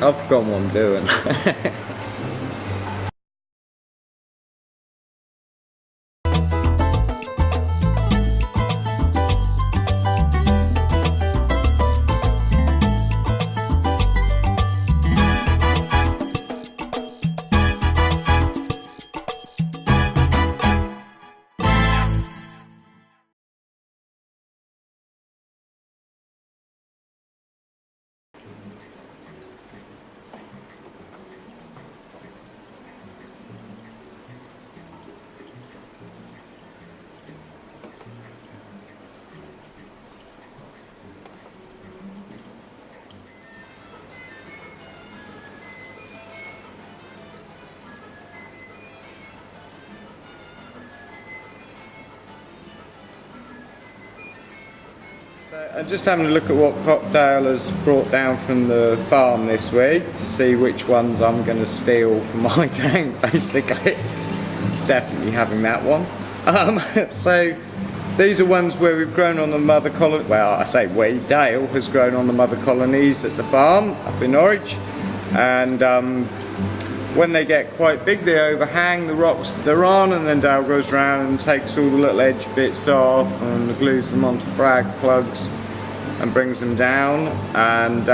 I've forgotten what I'm doing. So I'm just having a look at what Cockdale has brought down from the farm this week to see which ones I'm going to steal for my tank, basically. Definitely having that one. So these are ones where we've grown on the mother colony. Well, I say we, Dale has grown on the mother colonies at the farm up in Norwich, and when they get quite big they overhang the rocks that they're on, and then Dale goes around and takes all the little edge bits off and glues them onto frag plugs and brings them down. And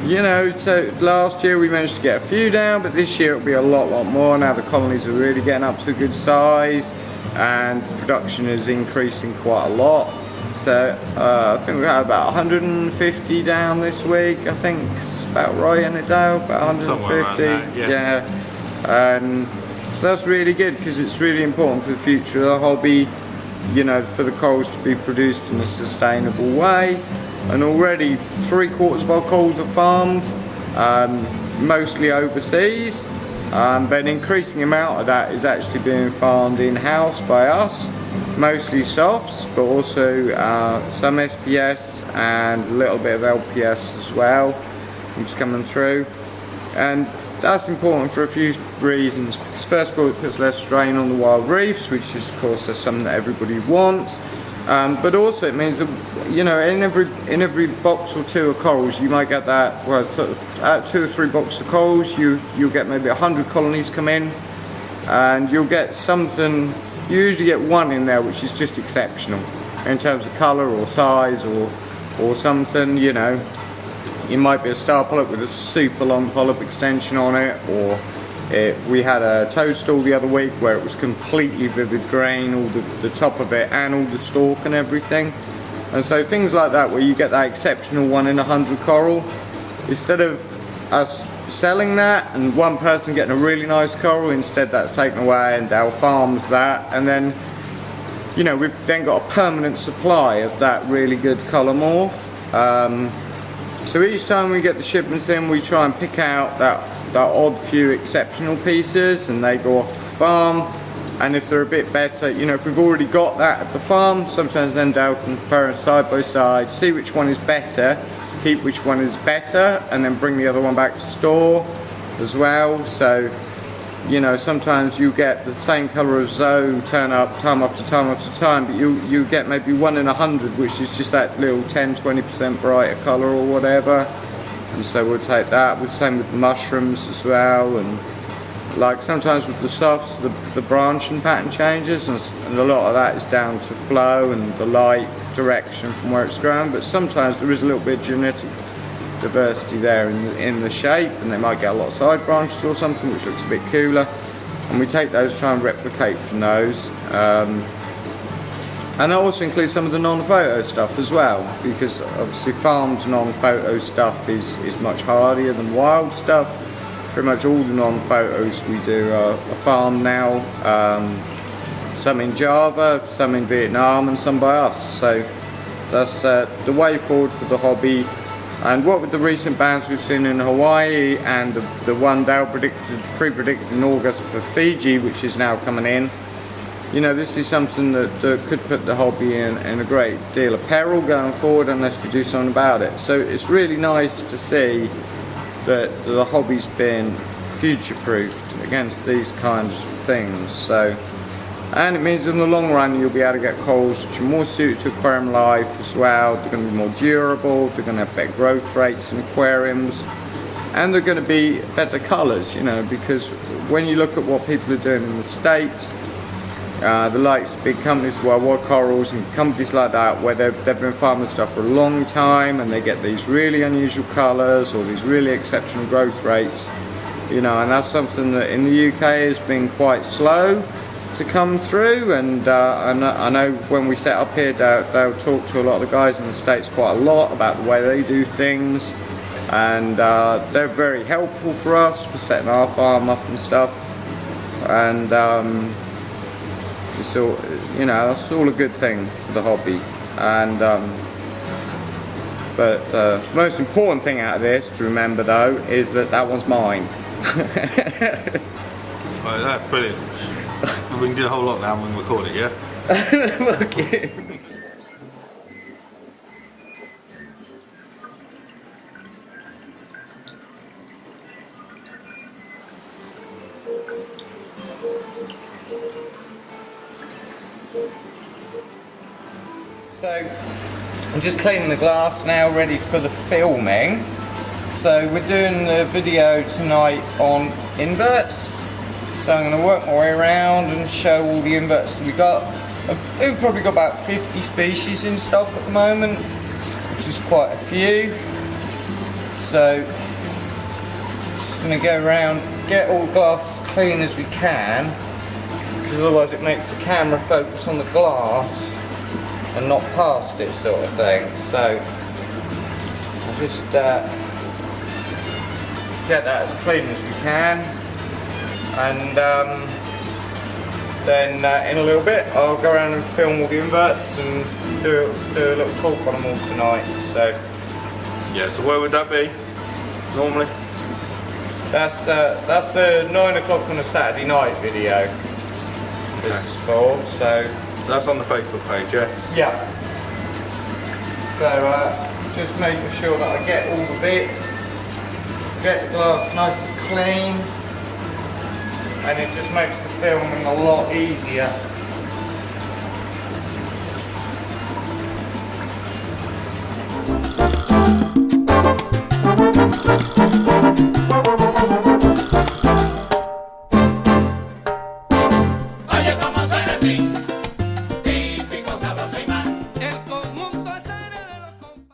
you know, so last year we managed to get a few down, but this year it'll be a lot more. Now the colonies are really getting up to a good size and production is increasing quite a lot. So I think we had about 150 down this week. I think it's about right in it, Dale, about 150. That, yeah. So that's really good because it's really important for the future of the hobby, you know, for the corals to be produced in a sustainable way. And already 3/4 of our corals are farmed, mostly overseas, but an increasing amount of that is actually being farmed in-house by us. Mostly softs, but also some SPS and a little bit of LPS as well, which is coming through. And that's important for a few reasons. First of all, it puts less strain on the wild reefs, which is, of course, that's something that everybody wants. But also it means that, you know, in every box or two of corals, you might get that, well, sort of, 2 or 3 boxes of corals, you'll get maybe 100 colonies come in, and you'll get something. You usually get one in there which is just exceptional in terms of colour or size or something, you know. It might be a star polyp with a super long polyp extension on it, or we had a toadstool the other week where it was completely vivid green, all the top of it and all the stalk and everything. And so things like that where you get that exceptional 1 in 100 coral, instead of us selling that and one person getting a really nice coral, instead that's taken away and Dale farms that, and then, you know, we've then got a permanent supply of that really good colour morph. So each time we get the shipments in, we try and pick out that odd few exceptional pieces, and they go off to the farm. And if they're a bit better, you know, if we've already got that at the farm, sometimes then Dale can compare them side by side, see which one is better, keep which one is better, and then bring the other one back to store as well. So, you know, sometimes you get the same colour of Zoe turn up time after time after time, but you get maybe 1 in 100, which is just that little 10-20% brighter colour or whatever. And so we'll take that. With same with the mushrooms as well, and like sometimes with the softs, the branching pattern changes, and a lot of that is down to flow and the light direction from where it's grown. But sometimes there is a little bit of genetic diversity there in the shape, and they might get a lot of side branches or something, which looks a bit cooler. And we take those, try and replicate from those. And I also include some of the non-photo stuff as well, because obviously farmed non-photo stuff is much hardier than wild stuff. Pretty much all the non-photos we do are farmed now, some in Java, some in Vietnam, and some by us. So that's the way forward for the hobby. And what with the recent bans we've seen in Hawaii, and the one Dale pre-predicted in August for Fiji, which is now coming in, you know, this is something that could put the hobby in a great deal of peril going forward unless we do something about it. So it's really nice to see that the hobby's been future-proofed against these kinds of things. So, and it means in the long run you'll be able to get corals which are more suited to aquarium life as well. They're going to be more durable, they're going to have better growth rates in aquariums, and they're going to be better colours, you know, because when you look at what people are doing in the States, the likes of big companies, World Corals and companies like that, where they've been farming stuff for a long time and they get these really unusual colours or these really exceptional growth rates, you know, and that's something that in the UK has been quite slow to come through. And I know when we set up here, they'll talk to a lot of the guys in the States quite a lot about the way they do things, and they're very helpful for us for setting our farm up and stuff. And it's all, you know, it's all a good thing for the hobby. And but the most important thing out of this to remember though is that that one's mine. Right, that's brilliant. We can do the whole lot now when we record it, yeah? Okay. So I'm just cleaning the glass now, ready for the filming. So we're doing the video tonight on inverts. So I'm going to work my way around and show all the inverts that we got. We've probably got about 50 species in stock at the moment, which is quite a few. So just going to go around, get all the glass clean as we can, because otherwise it makes the camera focus on the glass and not past it, sort of thing. So I'll just get that as clean as we can, and then in a little bit I'll go around and film all the inverts and do a little talk on them all tonight. So yeah, so where would that be normally? that's the 9 o'clock on a Saturday night video. This is for, so that's on the Facebook page, yeah? yeah. So just making sure that I get all the bits, get the glass nice and clean, and it just makes the filming a lot easier